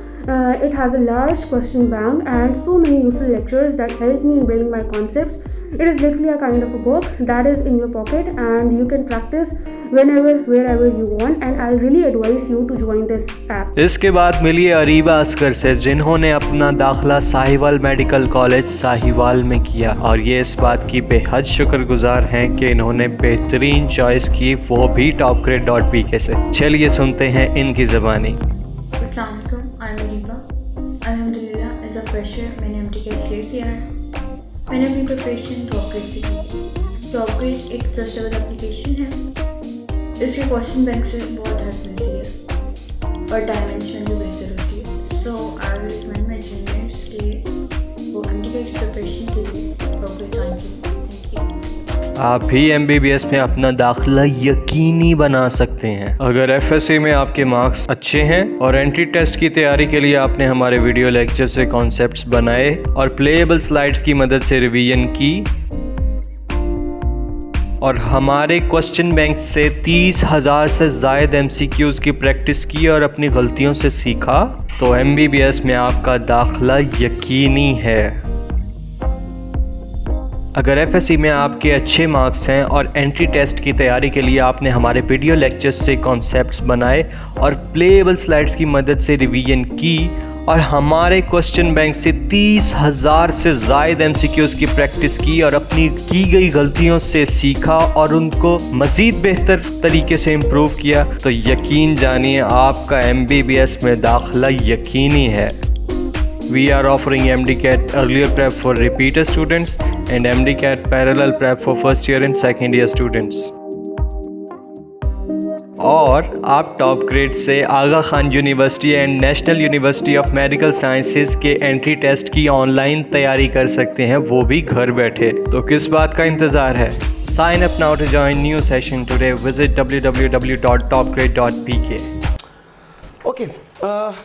It has a large question bank and so many useful lectures that help me in building my concepts. It is literally a kind of a book that is in your pocket and you can practice whenever, wherever you want, and I really advise you to join this app. इसके बाद मिलिए अरीबा असगर से, जिन्होंने अपना दाखिला Sahiwal medical college Sahiwal में किया और ये इस बात की बेहद शुक्रगुजार हैं कि इन्होंने बेहतरीन चॉइस की, वो भी topgrade.pk से। चलिए सुनते हैं इनकी ज़बानी। Assalamualaikum, I am Ariba. अल्हम्दुलिल्लाह, एज अ फ्रेशर मैंने MD क्लियर किया है। मैंने अपनी प्रिपरेशन टॉपग्रेड से की। टॉपग्रेड एक ट्रस्टेबल एप्लीकेशन है, इसके क्वेश्चन बैंक से बहुत हेल्प मिलती है और टाइम मैनेजमेंट भी बेहतर होती है। So I will recommend my juniors कि वो MD की प्रिपरेशन के लिए टॉपग्रेड ज्वाइन करें। Thank you. आप भी MBBS में अपना दाखिला यकीनी बना सकते हैं। अगर FSC में आपके मार्क्स अच्छे हैं और एंट्री टेस्ट की तैयारी के लिए आपने हमारे वीडियो लेक्चर से कॉन्सेप्ट्स बनाए और प्लेएबल स्लाइड्स की मदद से रिवीजन की और हमारे क्वेश्चन बैंक से 30,000 से ज़ायद MCQs की प्रैक्टिस की और अपनी गलतियों से सीखा, तो MBBS में आपका दाखिला यकीनी है। अगर FSC में आपके अच्छे मार्क्स हैं और एंट्री टेस्ट की तैयारी के लिए आपने हमारे वीडियो लेक्चर्स से कॉन्सेप्ट्स बनाए और प्लेएबल स्लाइड्स की मदद से रिवीजन की और हमारे क्वेश्चन बैंक से 30,000 से ज़ायद MCQs की प्रैक्टिस की और अपनी की गई गलतियों से सीखा और उनको मज़ीद बेहतर तरीके से इम्प्रूव किया, तो यकीन जानिए आपका MBBS में दाखिला यकीनी है। We are offering MDCAT earlier prep for repeater students and MDCAT parallel prep for first year and second year students. और आप टॉप ग्रेड से Aga Khan University and National University of Medical Sciences के एंट्री टेस्ट की online तैयारी कर सकते हैं, वो भी घर बैठे। तो किस बात का इंतज़ार है? Sign up now to join new session today. Visit www.topgrade.pk. Okay,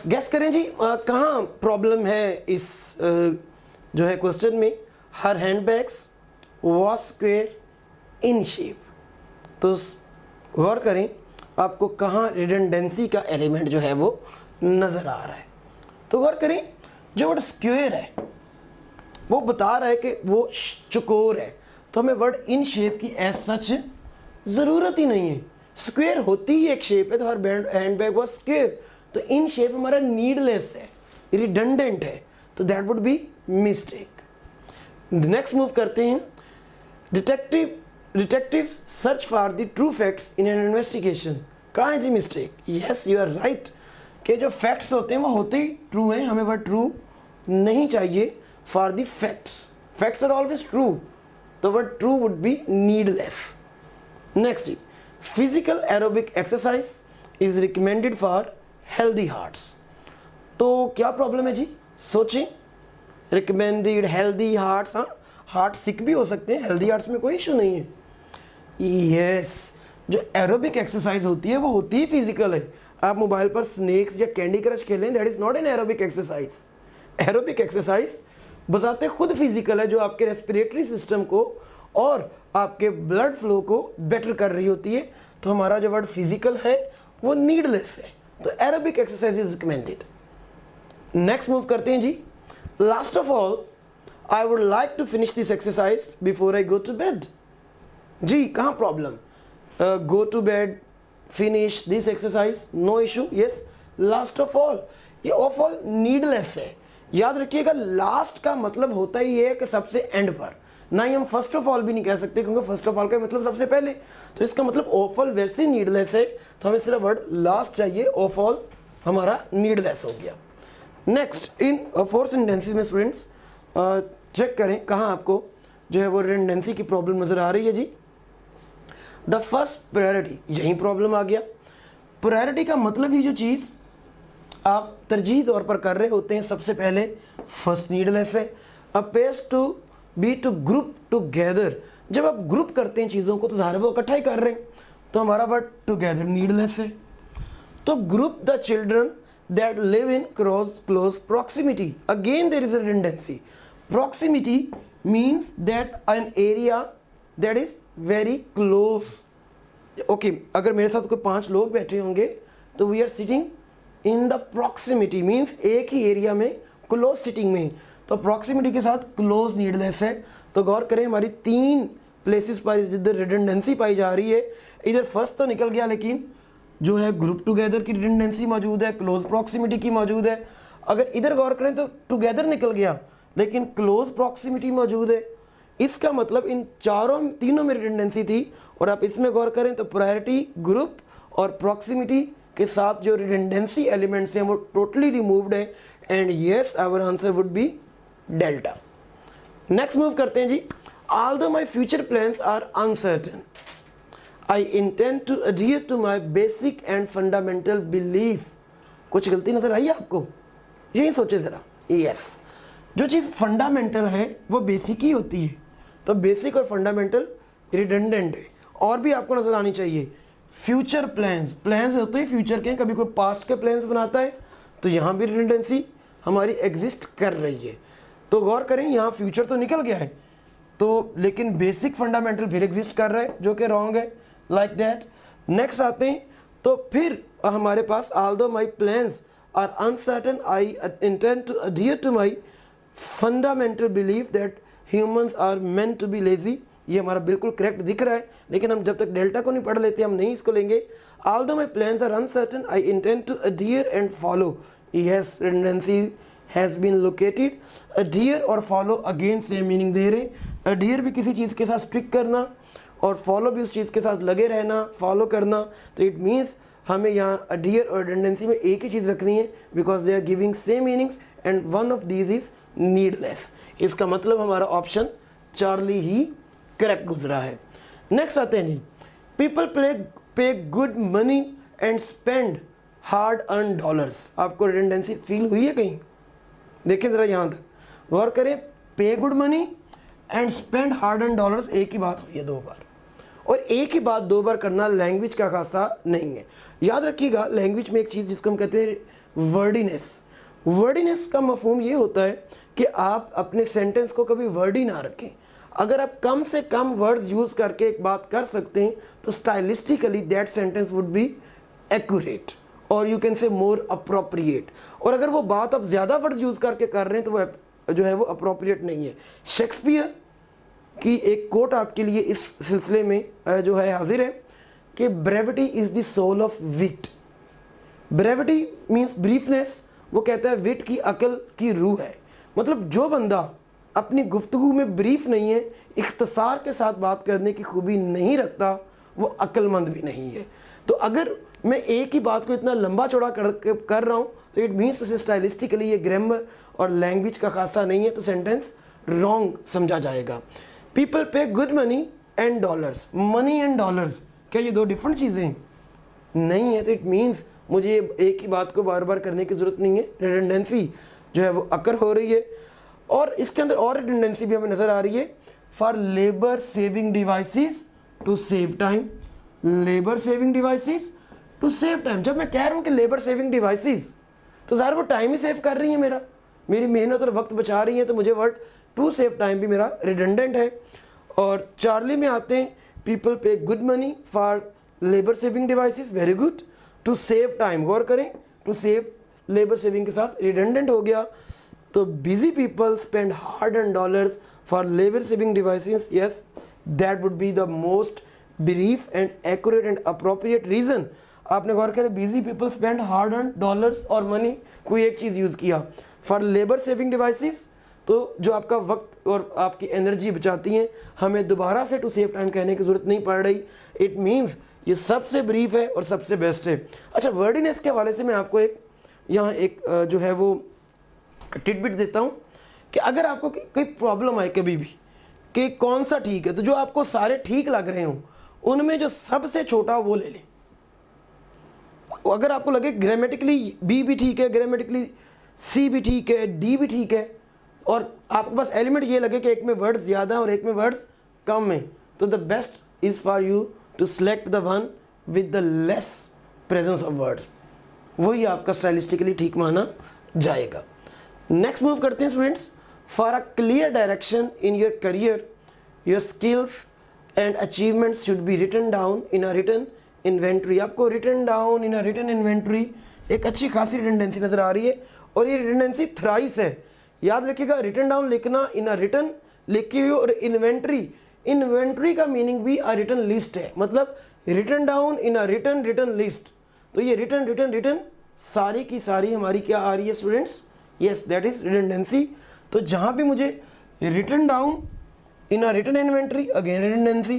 gas करें जी, कहाँ प्रॉब्लम है इस जो है क्वेश्चन में। Her handbags was square in shape. तो गौर करें आपको कहाँ रिडंडेंसी का एलिमेंट जो है वो नज़र आ रहा है। तो गौर करें, जो वर्ड स्क्वेयर है वो बता रहा है कि वो चौकोर है, तो हमें वर्ड इन शेप की एज सच ज़रूरत ही नहीं है। स्क्वेयर होती ही एक शेप है, तो हर हैंडबैग वॉज स्क्वेयर, तो इन शेप हमारा नीडलेस है, रिडंडेंट है, तो that would be mistake. Next move करते हैं। Detectives search for the true facts in an investigation. कहाँ है जी mistake? Yes, you are right कि जो फैक्ट्स होते हैं वो होते ही ट्रू हैं, हमें वह ट्रू नहीं चाहिए for the facts are always true, तो वह true would be needless. Next, physical aerobic exercise is recommended for healthy hearts. तो क्या प्रॉब्लम है जी? सोचें, रिकमेंडेड हेल्दी हार्ट्स, हाँ हार्ट सिक भी हो सकते हैं, हेल्दी हार्ट्स में कोई इशू नहीं है। यस, जो एरोबिक एक्सरसाइज होती है वो होती ही फिजिकल है। आप मोबाइल पर स्नेक्स या कैंडी क्रश खेलें, that is not an aerobic exercise. Aerobic exercise बजाते खुद फिजिकल है, जो आपके रेस्पिरेटरी सिस्टम को और आपके ब्लड फ्लो को बेटर कर रही होती है। तो हमारा जो वर्ड फिजिकल है वो नीडलेस है, तो aerobic exercise is recommended. Next move करते हैं जी। Last of all, I would like to finish this exercise before I go to bed. जी कहाँ problem? Go to bed, finish this exercise, no issue. Yes, last of all, ये of all needless है। याद रखिएगा, last का मतलब होता ही है कि सबसे एंड पर, ना ही हम फर्स्ट ऑफ ऑल भी नहीं कह सकते, क्योंकि फर्स्ट ऑफ ऑल का मतलब सबसे पहले। तो इसका मतलब ऑफ ऑल वैसे नीडलेस है, तो हमें सिर्फ वर्ड लास्ट चाहिए, ऑफ ऑल हमारा नीडलेस हो गया। नेक्स्ट, इन 4 सेंटेंसेस में स्टूडेंट्स चेक करें कहाँ आपको जो है वो रिडंडेंसी की प्रॉब्लम नज़र आ रही है जी। द फर्स्ट प्रायोरिटी, यही प्रॉब्लम आ गया। प्रायोरिटी का मतलब ही जो चीज़ आप तरजीह तौर पर कर रहे होते हैं, सबसे पहले फर्स्ट नीडलेस है। Appears to be to group together, जब आप ग्रुप करते हैं चीज़ों को तो ज़ाहिर है वो इकट्ठा ही कर रहे हैं, तो हमारा वर्ड टुगेदर नीडलेस है। तो group the children that live in close proximity, again there is a redundancy. Proximity means that an area that is very close. Okay, अगर मेरे साथ कोई 5 लोग बैठे होंगे तो we are sitting in the proximity, means एक ही एरिया में क्लोज सिटिंग में, तो प्रॉक्सिमिटी के साथ क्लोज नीडलेस है। तो गौर करें, हमारी 3 प्लेसेस पर जिधर रिडंडेंसी पाई जा रही है, इधर फर्स्ट तो निकल गया, लेकिन जो है ग्रुप टुगेदर की रिडंडेंसी मौजूद है, क्लोज प्रॉक्सिमिटी की मौजूद है। अगर इधर गौर करें तो टुगेदर निकल गया, लेकिन क्लोज प्रॉक्सिमिटी मौजूद है। इसका मतलब इन तीनों में रिडंडेंसी थी, और आप इसमें गौर करें तो प्रायोरिटी, ग्रुप और प्रॉक्सिमिटी के साथ जो रिडंडेंसी एलिमेंट्स हैं वो टोटली रिमूव्ड है, and yes our answer would be delta. Next move करते हैं जी। Although my future plans are uncertain, I intend to adhere to my basic and fundamental belief. कुछ गलती नजर आई आपको? यही सोचे ज़रा। यस, जो चीज़ फंडामेंटल है वो बेसिक ही होती है, तो बेसिक और फंडामेंटल रिडंडेंट है। और भी आपको नजर आनी चाहिए फ्यूचर प्लान्स, प्लान्स होते हैं फ्यूचर के, कभी कोई पास्ट के प्लान्स बनाता है तो यहाँ भी रिडंडेंसी हमारी एग्जिस्ट कर रही है। तो गौर करें यहाँ फ्यूचर तो निकल गया है तो, लेकिन बेसिक फंडामेंटल फिर एग्जिस्ट कर रहा है जो कि रॉन्ग है, लाइक दैट। नेक्स्ट आते हैं तो फिर हमारे पास although my plans are uncertain I intend to adhere to my fundamental belief that humans are meant to be lazy. ये हमारा बिल्कुल करेक्ट दिख रहा है, लेकिन हम जब तक डेल्टा को नहीं पढ़ लेते हम नहीं इसको लेंगे। Although my plans are uncertain I intend to adhere and follow, yes redundancy has been located. Adhere और फॉलो अगेन सेम मीनिंग दे रहे हैं। अडियर भी किसी चीज़ के साथ स्टिक करना और फॉलो भी उस चीज़ के साथ लगे रहना, फॉलो करना। तो इट मीन्स हमें यहाँ अडियर और रिडंडेंसी में एक ही चीज़ रखनी है, because they are giving same meanings and one of these is needless. इसका मतलब हमारा ऑप्शन चार्ली ही करेक्ट गुजरा है। नेक्स्ट आते हैं जी, people pay good money and spend hard earn dollars. आपको रिडंडेंसी फील हुई है कहीं? देखिए ज़रा यहाँ तक गौर करें, पे good money and spend hard earn dollars एक ही बात हुई है 2 बार, और एक ही बात 2 बार करना लैंग्वेज का खासा नहीं है। याद रखिएगा लैंग्वेज में एक चीज़ जिसको हम कहते हैं वर्डीनेस। वर्डीनेस का मफहूम ये होता है कि आप अपने सेंटेंस को कभी वर्डी ना रखें। अगर आप कम से कम वर्ड्स यूज़ करके एक बात कर सकते हैं तो stylistically that sentence would be accurate और you can say more appropriate. और अगर वो बात आप ज़्यादा वर्ड्स यूज़ करके कर रहे हैं तो वो जो है वो अप्रोप्रिएट नहीं है। शेक्सपियर की एक कोट आपके लिए इस सिलसिले में जो है हाजिर है कि brevity is the soul of wit. Brevity means briefness, वो कहता है विट की अकल की रूह है। मतलब जो बंदा अपनी गुफ्तगू में ब्रीफ नहीं है, इख्तसार के साथ बात करने की खूबी नहीं रखता, वो अक्लमंद भी नहीं है। तो अगर मैं एक ही बात को इतना लंबा चौड़ा कर रहा हूँ तो इट मीन्स उसे स्टाइलिस्टिकली ये ग्रामर और लैंग्वेज का खासा नहीं है, तो सेंटेंस रॉन्ग समझा जाएगा। People pay good money and dollars, money and dollars क्या ये 2 डिफरेंट चीज़ें नहीं है? तो इट मीन्स मुझे एक ही बात को बार बार करने की ज़रूरत नहीं है, रिडंडेंसी जो है वो अकर हो रही है। और इसके अंदर और रिडंडेंसी भी हमें नज़र आ रही है, for labour saving devices to save time. Labour saving devices to save time, जब मैं कह रहा हूँ कि लेबर सेविंग डिवाइसेस तो ज़ाहिर वो टाइम ही सेव कर रही है, मेरी मेहनत और वक्त बचा रही है, तो मुझे वर्ड टू सेव टाइम भी मेरा रिडंडेंट है। और चार्ली में आते हैं, people pay good money for labour saving devices, very good. To save time, गौर करें, टू सेव लेबर सेविंग के साथ रिडंडेंट हो गया। तो busy people spend hard and dollars for labour saving devices, yes that would be the most brief and accurate and appropriate reason. आपने गौर करें, busy people spend hard and dollars और money, कोई एक चीज़ यूज़ किया। For labour saving devices तो जो आपका वक्त और आपकी एनर्जी बचाती हैं, हमें दोबारा से टू सेव टाइम कहने की ज़रूरत नहीं पड़ रही। इट मीन्स ये सबसे ब्रीफ है और सबसे बेस्ट है। अच्छा, वर्डीनेस के हवाले से मैं आपको यहाँ एक जो है वो टिडबिट देता हूँ कि अगर आपको कोई प्रॉब्लम आए कभी भी कि कौन सा ठीक है, तो जो आपको सारे ठीक लग रहे हों उनमें जो सबसे छोटा वो ले लें। अगर आपको लगे ग्रामेटिकली बी भी ठीक है, ग्रामेटिकली सी भी ठीक है, डी भी ठीक है, और आपके पास एलिमेंट ये लगे कि एक में वर्ड्स ज़्यादा है और एक में वर्ड्स कम है, तो the best is for you to select the one with the less presence of words, वही आपका स्टाइलिस्टिकली ठीक माना जाएगा। नेक्स्ट मूव करते हैं students, for a clear direction in your career your skills and achievements should be written down in a written inventory. आपको written down in a written inventory एक अच्छी खासी रिटेंडेंसी नज़र आ रही है, और ये रिटेंडेंसी थ्राइस है। याद रखिएगा, रिटन डाउन लिखना, इन अ रिटन लिखी हुई, और इन्वेंट्री का मीनिंग भी अ रिटन लिस्ट है, मतलब written down in a written list. तो ये रिटन सारी की सारी हमारी क्या आ रही है students? Yes, that is redundancy. तो जहाँ भी मुझे written down in a written inventory, again redundancy.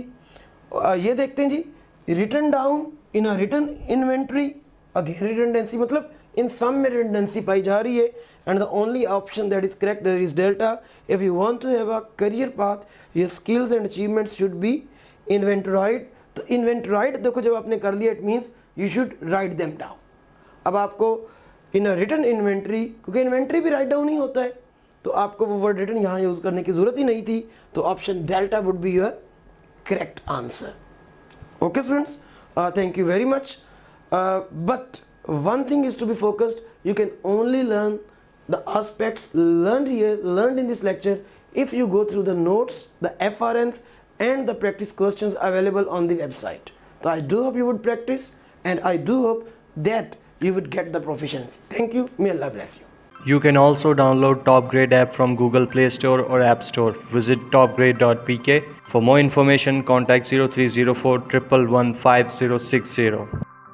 ये देखते हैं जी, written down in a written inventory, again redundancy, मतलब इन सम में रिटेंडेंसी पाई जा रही है। And the only option that is correct that is delta. If you want to have a career path your skills and achievements should be inventorised. तो inventorised देखो, जब आपने कर लिया it means you should write them down. अब आपको इन a written inventory, क्योंकि inventory भी राइट डाउन ही होता है, तो आपको वो वर्ड रिटन यहाँ यूज़ करने की ज़रूरत ही नहीं थी। तो option delta would be your correct answer. Okay students, thank you very much. But one thing is to be focused. You can only learn the aspects learned here, learned in this lecture, if you go through the notes, the FRNs and the practice questions available on the website. So I do hope you would practice, and I do hope that you would get the proficiency. Thank you. May Allah bless you. You can also download Top Grade app from Google Play Store or App Store. Visit topgrade.pk. For more information, contact 0304 111 5060.